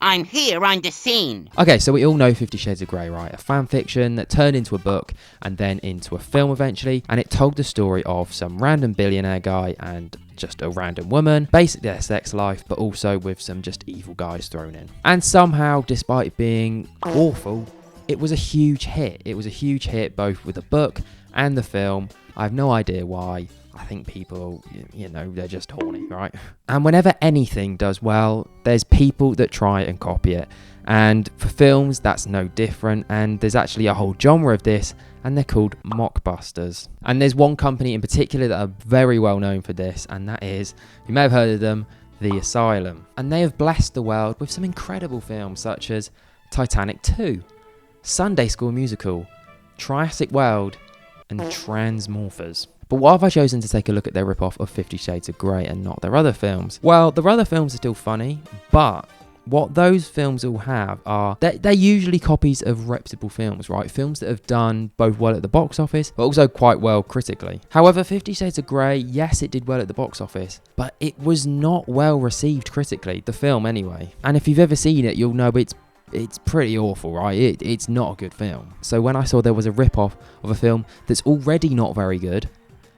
I'm here on the scene. Okay, so we all know 50 Shades of Grey, right? A fan fiction that turned into a book and then into a film eventually. And it told the story of some random billionaire guy and just a random woman, basically their sex life, but also with some just evil guys thrown in. And somehow, despite being awful, it was a huge hit. It was a huge hit both with the book and the film. I have no idea why. I think people, they're just horny, right? And whenever anything does well, there's people that try and copy it. And for films, that's no different. And there's actually a whole genre of this, and they're called mockbusters. And there's one company in particular that are very well known for this, and that is, you may have heard of them, The Asylum. And they have blessed the world with some incredible films such as Titanic 2, Sunday School Musical, Jurassic World, and Transmorphers. But why have I chosen to take a look at their ripoff of 50 Shades of Grey and not their other films? Well, their other films are still funny, but what those films all have are, they're usually copies of reputable films, right? Films that have done both well at the box office, but also quite well critically. However, 50 Shades of Grey, yes, it did well at the box office, but it was not well received critically, the film anyway. And if you've ever seen it, you'll know it's pretty awful, right? It's not a good film. So when I saw there was a rip-off of a film that's already not very good,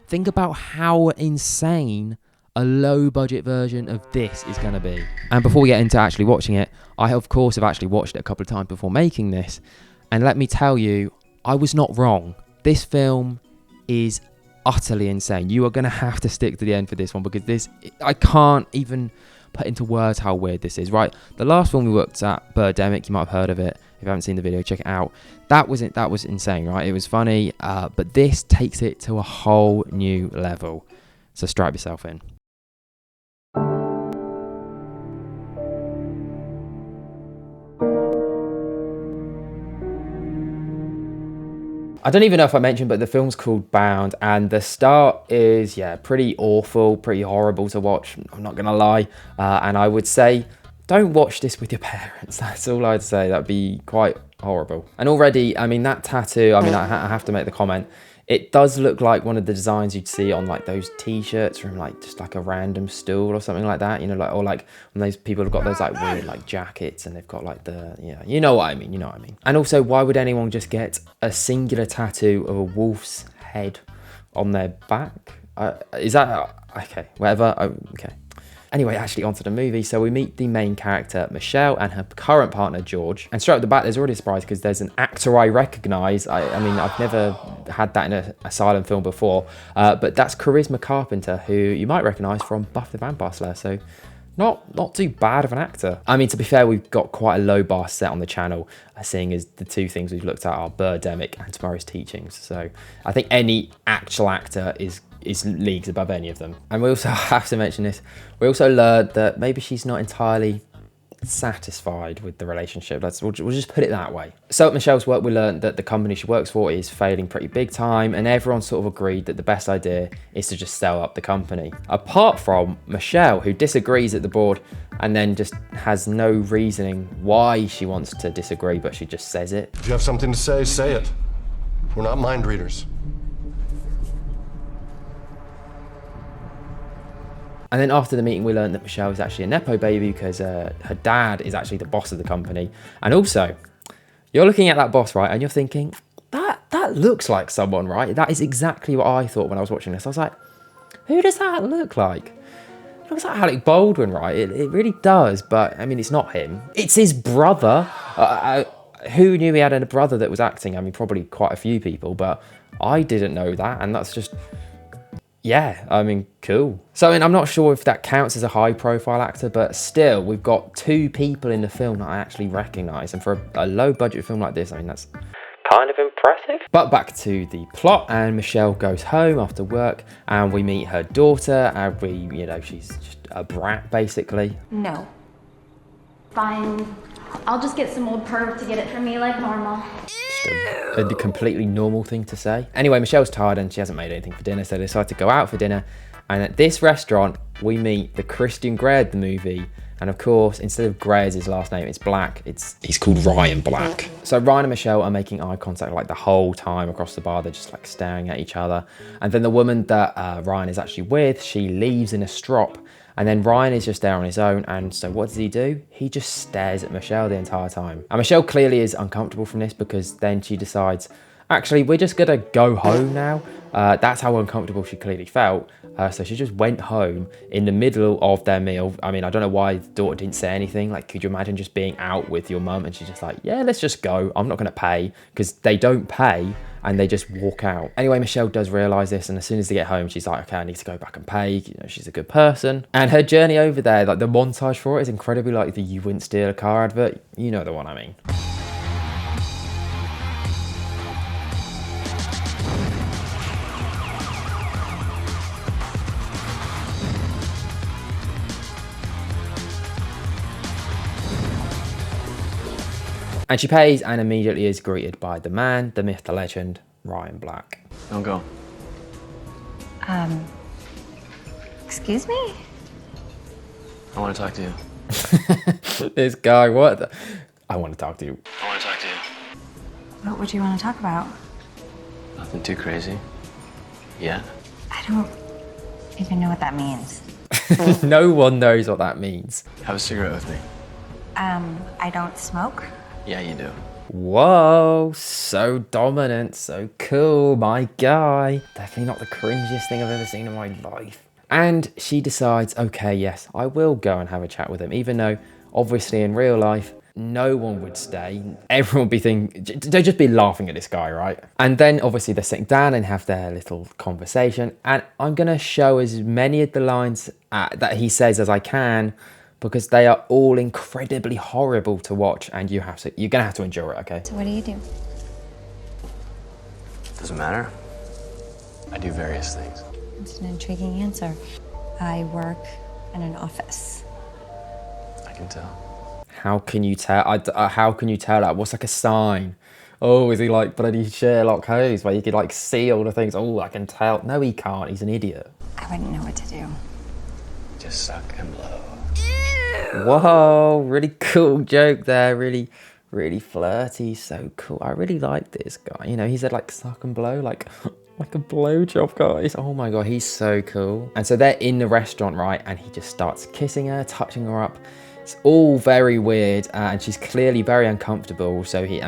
think about how insane a low-budget version of this is going to be. And before we get into actually watching it, I, of course, have actually watched it a couple of times before making this. And let me tell you, I was not wrong. This film is utterly insane. You are going to have to stick to the end for this one, because I can't even put into words how weird this is, right? The last film we looked at, Birdemic, you might have heard of it. If you haven't seen the video, check it out. That was insane, right? It was funny, but this takes it to a whole new level. So strap yourself in. I don't even know if I mentioned, but the film's called Bound, and the start is, pretty awful, pretty horrible to watch, I'm not gonna lie. And I would say, don't watch this with your parents. That's all I'd say. That'd be quite horrible. And already, I mean, that tattoo, I have to make the comment, it does look like one of the designs you'd see on like those t-shirts from like just like a random stool or something like that, or like when those people have got those like weird like jackets and they've got like you know what I mean. And also, why would anyone just get a singular tattoo of a wolf's head on their back? Is that okay? Whatever. Okay. Anyway, actually onto the movie. So we meet the main character, Michelle, and her current partner, George. And straight off the bat, there's already a surprise because there's an actor I recognise. I mean, I've never had that in an Asylum film before. But that's Charisma Carpenter, who you might recognise from Buffy the Vampire Slayer. So not too bad of an actor. I mean, to be fair, we've got quite a low bar set on the channel, seeing as the two things we've looked at are Birdemic and Tomorrow's Teachings. So I think any actual actor is leagues above any of them. And we also have to mention this, we also learned that maybe she's not entirely satisfied with the relationship. We'll just put it that way. So at Michelle's work, we learned that the company she works for is failing pretty big time, and everyone sort of agreed that the best idea is to just sell up the company. Apart from Michelle, who disagrees at the board and then just has no reasoning why she wants to disagree, but she just says it. If you have something to say it. We're not mind readers. And then after the meeting, we learned that Michelle is actually a Nepo baby because her dad is actually the boss of the company. And also, you're looking at that boss, right? And you're thinking, that looks like someone, right? That is exactly what I thought when I was watching this. I was like, who does that look like? It looks like Alec Baldwin, right? It really does. But, I mean, it's not him. It's his brother. Who knew he had a brother that was acting? I mean, probably quite a few people, but I didn't know that. And that's just... yeah, I mean, cool. So, I mean, I'm not sure if that counts as a high-profile actor, but still, we've got two people in the film that I actually recognise. And for a low-budget film like this, I mean, that's kind of impressive. But back to the plot, and Michelle goes home after work, and we meet her daughter, and she's just a brat, basically. No. Fine. I'll just get some old perv to get it for me like normal. A completely normal thing to say. Anyway, Michelle's tired and she hasn't made anything for dinner, so they decide to go out for dinner. And at this restaurant, we meet the Christian Grey of the movie. And of course, instead of Grey as his last name, it's Black. He's called Ryan Black. So Ryan and Michelle are making eye contact like the whole time across the bar. They're just like staring at each other. And then the woman that Ryan is actually with, she leaves in a strop. And then Ryan is just there on his own. And so what does he do? He just stares at Michelle the entire time. And Michelle clearly is uncomfortable from this, because then she decides, actually, we're just gonna go home now. That's how uncomfortable she clearly felt. So she just went home in the middle of their meal. I mean, I don't know why the daughter didn't say anything. Like, could you imagine just being out with your mum and she's just like, yeah, let's just go. I'm not gonna pay, because they don't pay and they just walk out. Anyway, Michelle does realize this, and as soon as they get home, she's like, okay, I need to go back and pay. You know, she's a good person. And her journey over there, like the montage for it is incredibly like the "You Wouldn't Steal a Car" advert. You know the one I mean. And she pays and immediately is greeted by the man, the myth, the legend, Ryan Black. Don't go. Excuse me? I want to talk to you. This guy, what the? I want to talk to you. I want to talk to you. What would you want to talk about? Nothing too crazy. Yeah? I don't even know what that means. No one knows what that means. Have a cigarette with me. I don't smoke. Yeah, you do. Whoa, so dominant, so cool, my guy. Definitely not the cringiest thing I've ever seen in my life. And she decides, okay, yes, I will go and have a chat with him, even though obviously in real life, no one would stay. Everyone would be thinking, they'd just be laughing at this guy, right? And then obviously they're sitting down and have their little conversation. And I'm gonna show as many of the lines that he says as I can, because they are all incredibly horrible to watch, and you're gonna have to endure it, okay? So what do you do? Doesn't matter. I do various things. It's an intriguing answer. I work in an office. I can tell. How can you tell? How can you tell that? What's like a sign? Oh, is he like bloody Sherlock Holmes where you could like see all the things? Oh, I can tell. No, he can't. He's an idiot. I wouldn't know what to do. Just suck and blow. Whoa, really cool joke there. Really, really flirty. So cool. I really like this guy. You know, he said like suck and blow, like a blowjob, guys. Oh my God, he's so cool. And so they're in the restaurant, right? And he just starts kissing her, touching her up. It's all very weird, and she's clearly very uncomfortable. So he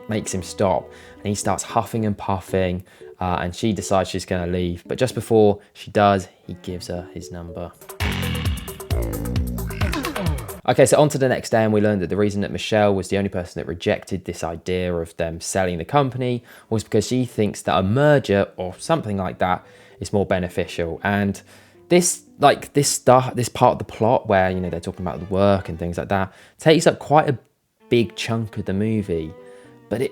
makes him stop, and he starts huffing and puffing. And she decides she's gonna leave. But just before she does, he gives her his number. Okay, so on to the next day, and we learned that the reason that Michelle was the only person that rejected this idea of them selling the company was because she thinks that a merger or something like that is more beneficial. And this part of the plot where, you know, they're talking about the work and things like that takes up quite a big chunk of the movie, but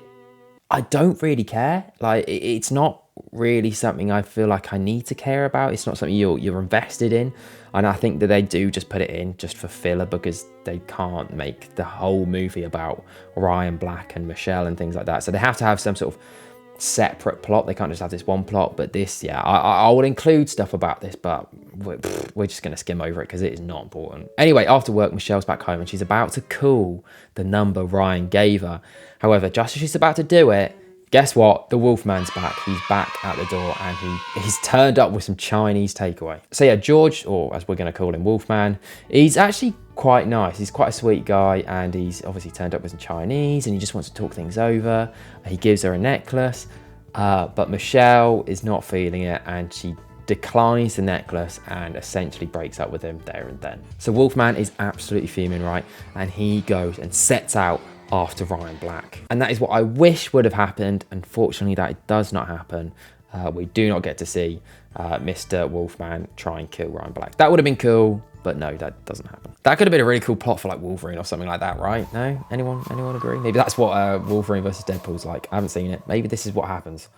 I don't really care. Like, it's not really something I feel like I need to care about. It's not something you're invested in. And I think that they do just put it in just for filler, because they can't make the whole movie about Ryan Black and Michelle and things like that. So they have to have some sort of separate plot. They can't just have this one plot. But this, yeah, I will include stuff about this, but we're just going to skim over it because it is not important. Anyway, after work, Michelle's back home and she's about to call the number Ryan gave her. However, just as she's about to do it, guess what? The Wolfman's back. He's back at the door, and he's turned up with some Chinese takeaway. So yeah, George, or as we're going to call him, Wolfman, he's actually quite nice. He's quite a sweet guy, and he's obviously turned up with some Chinese, and he just wants to talk things over. He gives her a necklace, but Michelle is not feeling it, and she declines the necklace and essentially breaks up with him there and then. So Wolfman is absolutely fuming, right? And he goes and sets out after Ryan Black. And that is what I wish would have happened. Unfortunately, that does not happen. We do not get to see Mr. Wolfman try and kill Ryan Black. That would have been cool, but no, that doesn't happen. That could have been a really cool plot for like Wolverine or something like that, right? No? Anyone agree? Maybe that's what Wolverine versus Deadpool's like. I haven't seen it. Maybe this is what happens.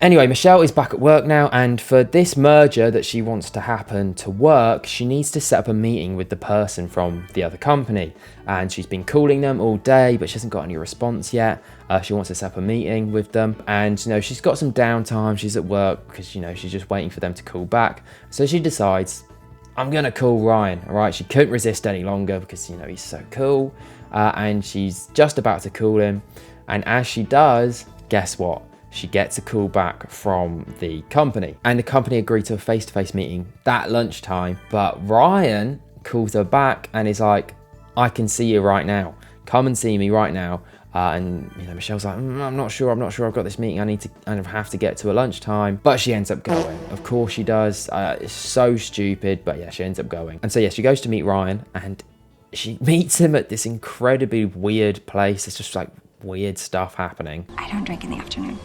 Anyway, Michelle is back at work now, and for this merger that she wants to happen to work, she needs to set up a meeting with the person from the other company. And she's been calling them all day, but she hasn't got any response yet. She wants to set up a meeting with them, and you know, she's got some downtime. She's at work because, you know, she's just waiting for them to call back. So she decides, I'm gonna call Ryan. All right, she couldn't resist any longer because, you know, he's so cool. And she's just about to call him, and as she does, guess what? she gets a call back from the company, and the company agreed to a face-to-face meeting that lunchtime. But Ryan calls her back and is like, I can see you right now. Come and see me right now. And Michelle's like, I'm not sure. I've got this meeting. I have to get to a lunchtime. But she ends up going. Of course she does. It's so stupid. But yeah, she ends up going. And so yeah, she goes to meet Ryan, and she meets him at this incredibly weird place. It's just like weird stuff happening. I don't drink in the afternoon.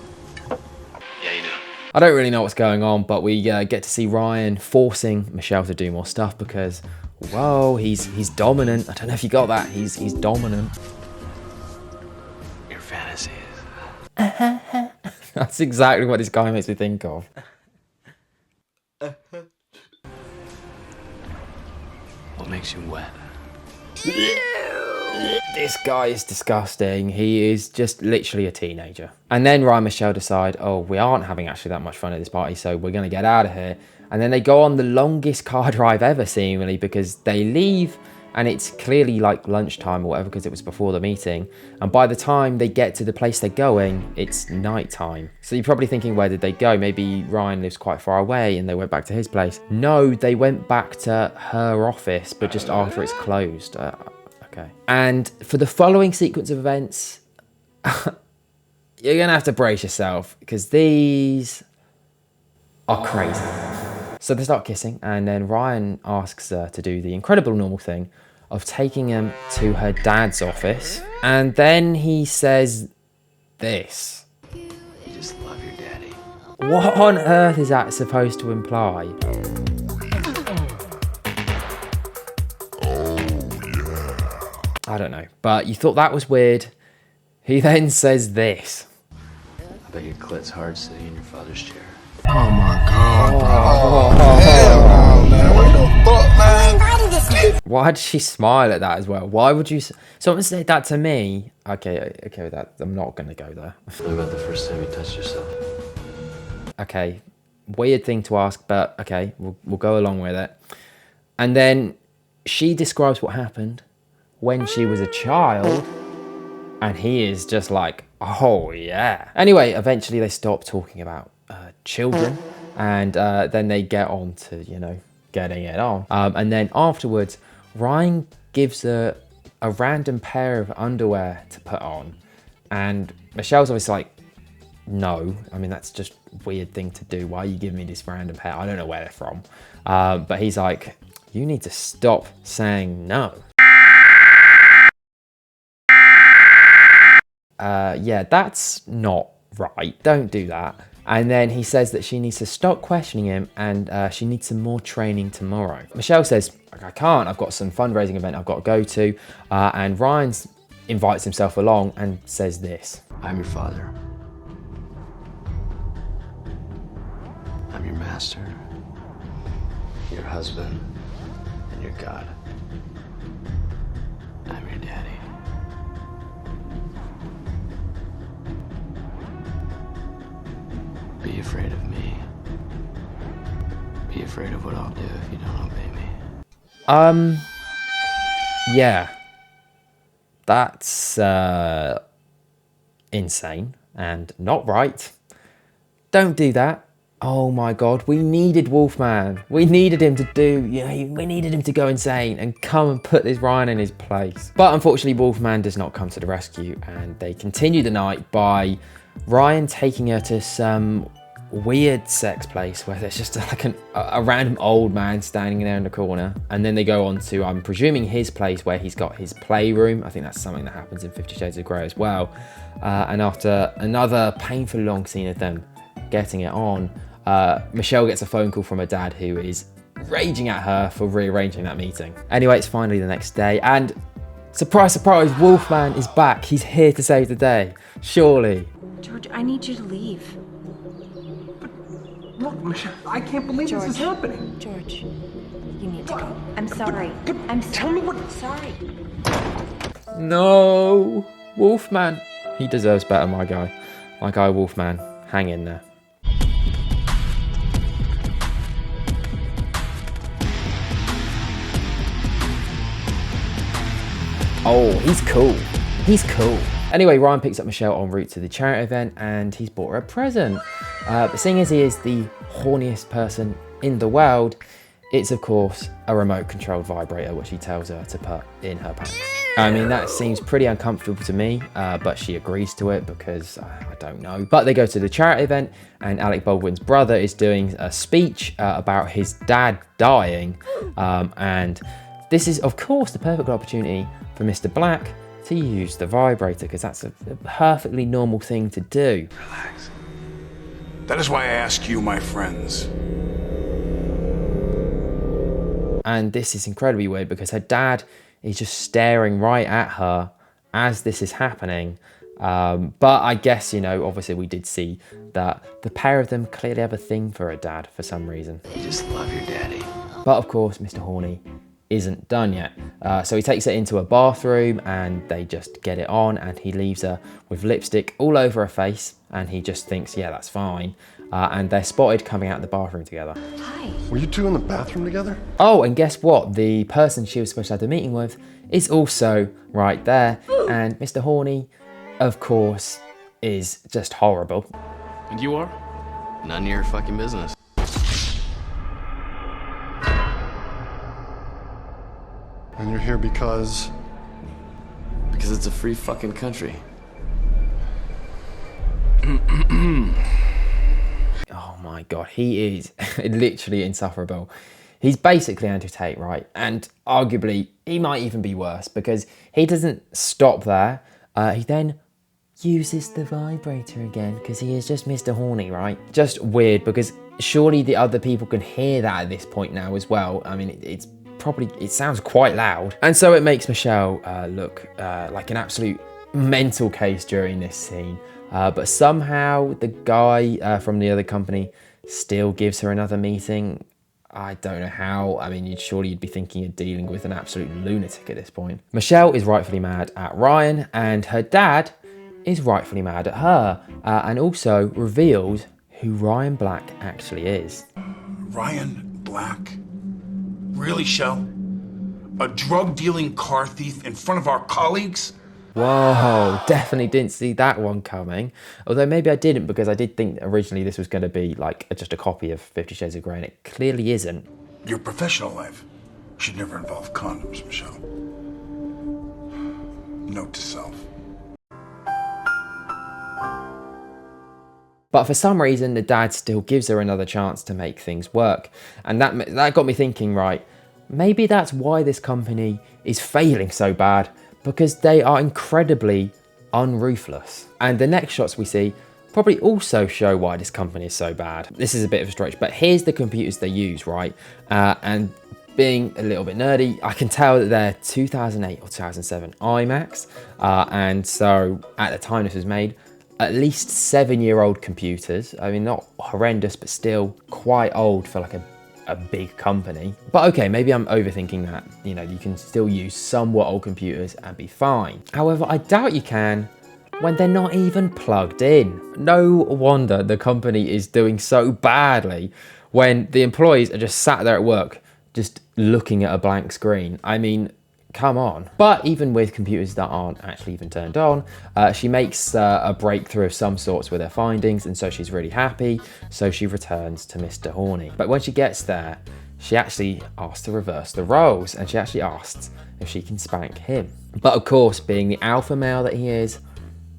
Yeah, you do. I don't really know what's going on, but we get to see Ryan forcing Michelle to do more stuff because, whoa, he's dominant. I don't know if you got that. He's dominant. Your fantasies. That's exactly what this guy makes me think of. What makes you wet? This guy is disgusting. He is just literally a teenager. And then Ryan and Michelle decide, oh, we aren't having actually that much fun at this party, so we're going to get out of here. And then they go on the longest car drive ever, seemingly, because they leave and it's clearly like lunchtime or whatever, because it was before the meeting. And by the time they get to the place they're going, it's nighttime. So you're probably thinking, where did they go? Maybe Ryan lives quite far away and they went back to his place. No, they went back to her office, but just after it's closed. Okay. And for the following sequence of events, you're gonna have to brace yourself, because these are crazy. So they start kissing, and then Ryan asks her to do the incredible normal thing of taking him to her dad's office. And then he says this. You just love your daddy. What on earth is that supposed to imply? I don't know, but you thought that was weird. He then says this. I bet your clit's hard sitting in your father's chair. Oh my God, bro. Hell no, man. What the fuck, man? Why did she smile at that as well? Why would you... Someone said that to me. Okay with that. I'm not going to go there. What about the first time you touched yourself? Okay, weird thing to ask, but okay, we'll go along with it. And then she describes what happened when she was a child, and he is just like, oh yeah. Anyway, eventually they stop talking about children, and then they get on to, getting it on. And then afterwards, Ryan gives her a random pair of underwear to put on, and Michelle's obviously like, no, I mean, that's just a weird thing to do. Why are you giving me this random pair? I don't know where they're from. But he's like, you need to stop saying no. Yeah, that's not right. Don't do that. And then he says that she needs to stop questioning him, and she needs some more training tomorrow. Michelle says, I can't, I've got some fundraising event I've got to go to. And Ryan invites himself along and says this. I'm your father. I'm your master, your husband, and your God. I'm your daddy. Be afraid of me. Be afraid of what I'll do if you don't obey me. Yeah. That's insane and not right. Don't do that. Oh my God, we needed Wolfman. We needed him to we needed him to go insane and come and put this Ryan in his place. But unfortunately, Wolfman does not come to the rescue, and they continue the night by Ryan taking her to some weird sex place where there's just like a random old man standing there in the corner. And then they go on to, I'm presuming, his place where he's got his playroom. I think that's something that happens in 50 Shades of Grey as well. And after another painful long scene of them getting it on, Michelle gets a phone call from her dad, who is raging at her for rearranging that meeting. Anyway, it's finally the next day, and surprise, surprise, Wolfman is back. He's here to save the day. Surely. George, I need you to leave. Look, Michelle, I can't believe this is happening. George, you need to go. I'm sorry. Tell me what... Sorry. No, Wolfman. He deserves better, my guy. My guy, Wolfman. Hang in there. Oh, he's cool. He's cool. Anyway, Ryan picks up Michelle en route to the charity event and he's bought her a present. But seeing as he is the horniest person in the world, it's of course a remote controlled vibrator which he tells her to put in her pants. I mean, that seems pretty uncomfortable to me, but she agrees to it because I don't know. But they go to the charity event and Alec Baldwin's brother is doing a speech about his dad dying. And this is of course the perfect opportunity for Mr. Black to use the vibrator because that's a perfectly normal thing to do. Relax. That is why I ask you, my friends. And this is incredibly weird because her dad is just staring right at her as this is happening. But I guess, you know, obviously we did see that the pair of them clearly have a thing for her dad for some reason. You just love your daddy. But of course, Mr. Horny isn't done yet. So he takes her into a bathroom and they just get it on and he leaves her with lipstick all over her face and he just thinks, yeah, that's fine. And they're spotted coming out of the bathroom together. Hi. Were you two in the bathroom together? Oh, and guess what? The person she was supposed to have the meeting with is also right there. And Mr. Horny, of course, is just horrible. And you are? None of your fucking business. And you're here because... Because it's a free fucking country. Oh my God, he is literally insufferable. He's basically Andrew Tate, right? And arguably, he might even be worse because he doesn't stop there. He then uses the vibrator again because he is just Mr. Horny, right? Just weird because surely the other people can hear that at this point now as well. I mean, it sounds quite loud. And so it makes Michelle look like an absolute mental case during this scene. But somehow the guy from the other company still gives her another meeting. I don't know how. I mean, surely you'd be thinking of dealing with an absolute lunatic at this point. Michelle is rightfully mad at Ryan and her dad is rightfully mad at her and also reveals who Ryan Black actually is. Ryan Black? Really, Shell? A drug-dealing car thief in front of our colleagues? Whoa, definitely didn't see that one coming. Although maybe I didn't because I did think originally this was going to be like just a copy of 50 Shades of Grey and it clearly isn't. Your professional life should never involve condoms, Michelle. Note to self. But for some reason, the dad still gives her another chance to make things work. And that got me thinking, right, maybe that's why this company is failing so bad, because they are incredibly unruthless. And the next shots we see probably also show why this company is so bad. This is a bit of a stretch, but here's the computers they use, right? And being a little bit nerdy, I can tell that they're 2008 or 2007 iMacs. And so at the time this was made, at least 7-year-old computers. I mean, not horrendous, but still quite old for like a big company. But okay, maybe I'm overthinking that. You know, you can still use somewhat old computers and be fine. However, I doubt you can when they're not even plugged in. No wonder the company is doing so badly when the employees are just sat there at work, just looking at a blank screen. I mean, come on. But even with computers that aren't actually even turned on, she makes a breakthrough of some sorts with her findings, and so she's really happy. So she returns to Mr. Horny. But when she gets there, she actually asks to reverse the roles, and she actually asks if she can spank him. But of course, being the alpha male that he is,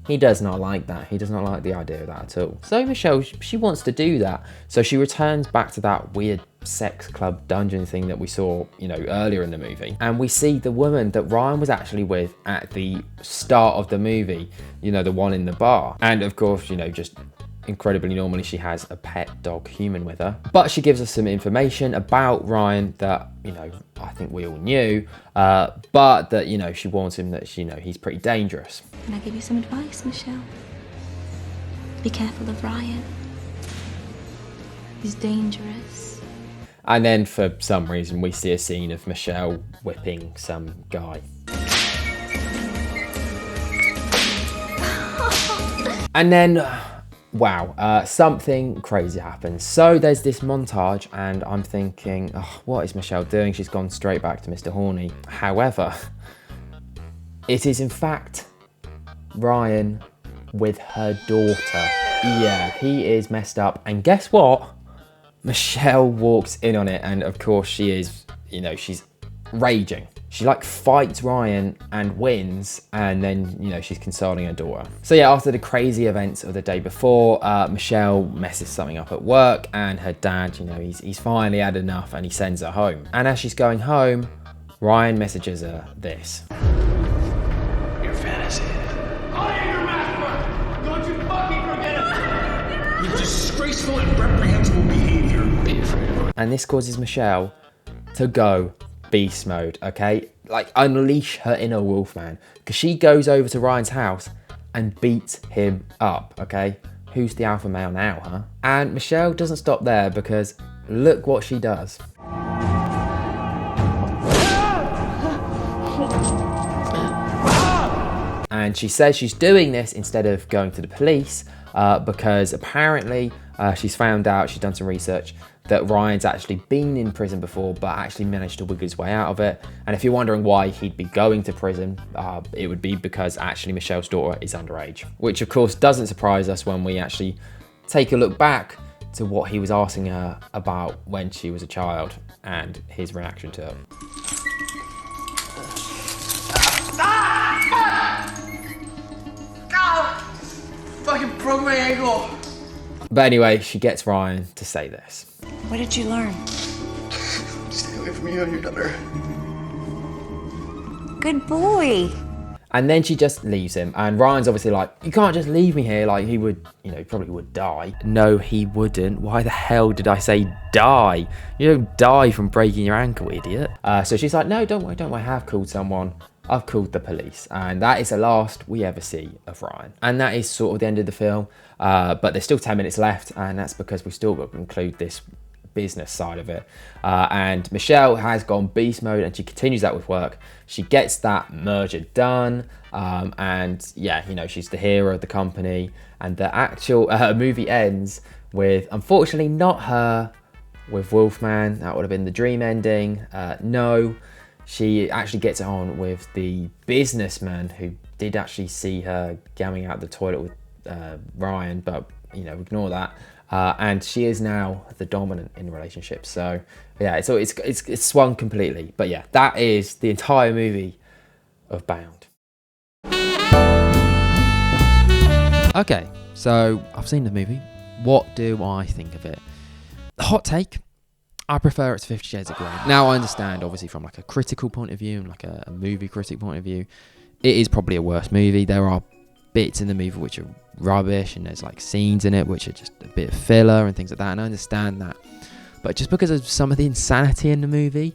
he does not like that. He does not like the idea of that at all. So Michelle, she wants to do that. So she returns back to that weird sex club dungeon thing that we saw, you know, earlier in the movie. And we see the woman that Ryan was actually with at the start of the movie, you know, the one in the bar. And of course, you know, just incredibly normally she has a pet dog human with her. But she gives us some information about Ryan that, you know, I think we all knew, but that, you know, she warns him that, you know, he's pretty dangerous. Can I give you some advice, Michelle? Be careful of Ryan. He's dangerous. And then for some reason we see a scene of Michelle whipping some guy. And then, wow, something crazy happens. So there's this montage and I'm thinking, oh, what is Michelle doing? She's gone straight back to Mr. Horny. However, it is in fact Ryan with her daughter. Yeah, he is messed up. And guess what? Michelle walks in on it, and of course she is, you know, she's raging. She like fights Ryan and wins, and then, you know, she's consoling her daughter. So yeah, after the crazy events of the day before, Michelle messes something up at work, and her dad, you know, he's finally had enough, and he sends her home. And as she's going home, Ryan messages her this. Your fantasy. I am your master! Don't you fucking forget it! Your disgraceful and reprehensible behavior. Be afraid of it. And this causes Michelle to go beast mode, okay? Like, unleash her inner wolfman. Because she goes over to Ryan's house and beats him up, okay? Who's the alpha male now, huh? And Michelle doesn't stop there, because look what she does. And she says she's doing this instead of going to the police because apparently she's found out, she's done some research, that Ryan's actually been in prison before, but actually managed to wiggle his way out of it. And if you're wondering why he'd be going to prison, it would be because actually Michelle's daughter is underage. Which of course doesn't surprise us when we actually take a look back to what he was asking her about when she was a child and his reaction to it. Fucking broke my ankle. But anyway, she gets Ryan to say this. What did you learn? Stay away from me or your daughter. Good boy. And then she just leaves him. And Ryan's obviously like, you can't just leave me here. Like, he would, you know, he probably would die. No, he wouldn't. Why the hell did I say die? You don't die from breaking your ankle, idiot. So she's like, no, don't worry, I have called someone. I've called the police. And that is the last we ever see of Ryan. And that is sort of the end of the film. But there's still 10 minutes left. And that's because we've still got to include this business side of it. And Michelle has gone beast mode, and she continues that with work. She gets that merger done, and yeah, you know, she's the hero of the company. And the actual movie ends with, unfortunately, not her with Wolfman. That would have been the dream ending. No, she actually gets on with the businessman who did actually see her gamming out the toilet with Ryan, but you know, ignore that. And she is now the dominant in the relationship. So yeah, it's swung completely. But yeah, that is the entire movie of Bound. Okay, so I've seen the movie. What do I think of it? Hot take. I prefer it to 50 Shades of Grey. Now I understand, obviously, from like a critical point of view and like a movie critic point of view, it is probably a worse movie. There are bits in the movie which are rubbish, and there's like scenes in it which are just a bit of filler and things like that, and I understand that. But just because of some of the insanity in the movie,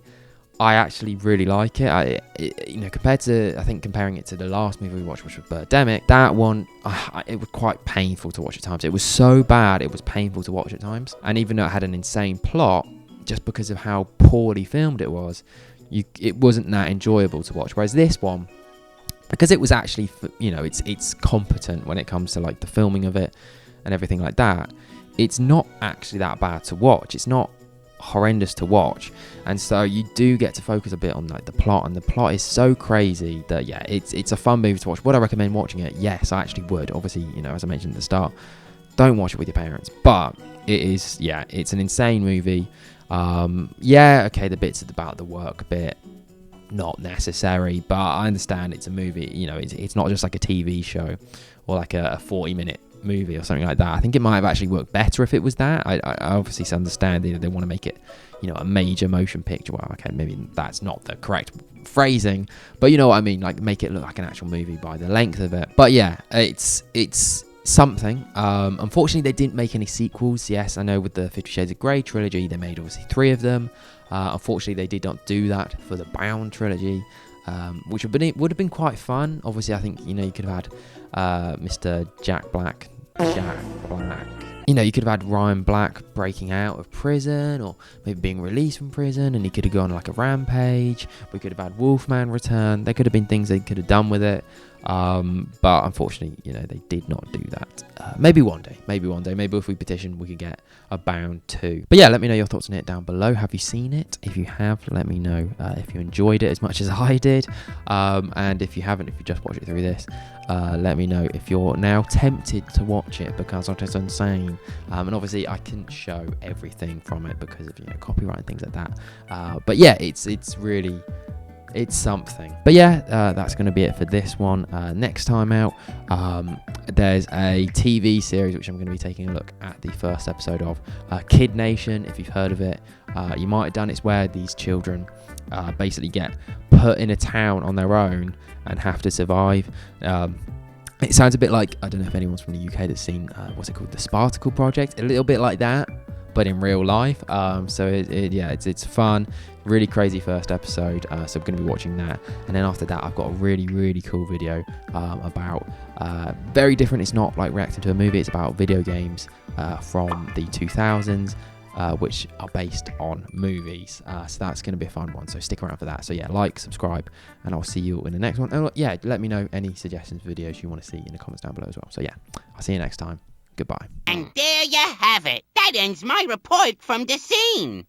I actually really like it. You know, compared to, I think comparing it to the last movie we watched, which was Birdemic, that one, it was quite painful to watch at times. It was so bad, it was painful to watch at times. And even though it had an insane plot, just because of how poorly filmed it was, it wasn't that enjoyable to watch. Whereas this one, because it was actually, you know, it's competent when it comes to like the filming of it and everything like that, it's not actually that bad to watch. It's not horrendous to watch, and so you do get to focus a bit on like the plot, and the plot is so crazy that yeah, it's a fun movie to watch. Would I recommend watching it? Yes, I actually would. Obviously, you know, as I mentioned at the start, don't watch it with your parents, but it is, yeah, it's an insane movie. Yeah, okay, the bits about the work bit, not necessary, but I understand it's a movie. You know, it's not just like a TV show or like a 40-minute movie or something like that. I think it might have actually worked better if it was that. I obviously understand they want to make it, you know, a major motion picture. Well, okay, maybe that's not the correct phrasing, but you know what I mean, like make it look like an actual movie by the length of it. But yeah, it's something. Unfortunately, they didn't make any sequels. Yes, I know with the 50 Shades of Grey trilogy, they made obviously 3 of them. Unfortunately, they did not do that for the Bound trilogy, which would have been quite fun. Obviously, I think, you know, you could have had Mr. Jack Black. You know, you could have had Ryan Black breaking out of prison, or maybe being released from prison, and he could have gone like a rampage. We could have had Wolfman return. There could have been things they could have done with it. But unfortunately, you know, they did not do that. Maybe one day. Maybe if we petition, we could get a bound 2. But yeah, let me know your thoughts on it down below. Have you seen it? If you have, let me know if you enjoyed it as much as I did. And if you haven't, if you just watched it through this, let me know if you're now tempted to watch it, because it is insane. And obviously I couldn't show everything from it because of, you know, copyright and things like that. But yeah, it's really, it's something. But yeah, that's going to be it for this one. Next time out, there's a TV series which I'm going to be taking a look at the first episode of, Kid Nation. If you've heard of it, you might have done. It's where these children basically get put in a town on their own and have to survive. It sounds a bit like, I don't know if anyone's from the UK that's seen what's it called, the Spartacle Project, a little bit like that, but in real life. So it's fun, really crazy first episode. So I'm going to be watching that, and then after that I've got a really cool video about very different. It's not like reacting to a movie, it's about video games from the 2000s, which are based on movies. So that's going to be a fun one, so stick around for that. So yeah, like, subscribe, and I'll see you in the next one. And yeah, let me know any suggestions for videos you want to see in the comments down below as well. So yeah, I'll see you next time. Goodbye. And there you have it. That ends my report from the scene.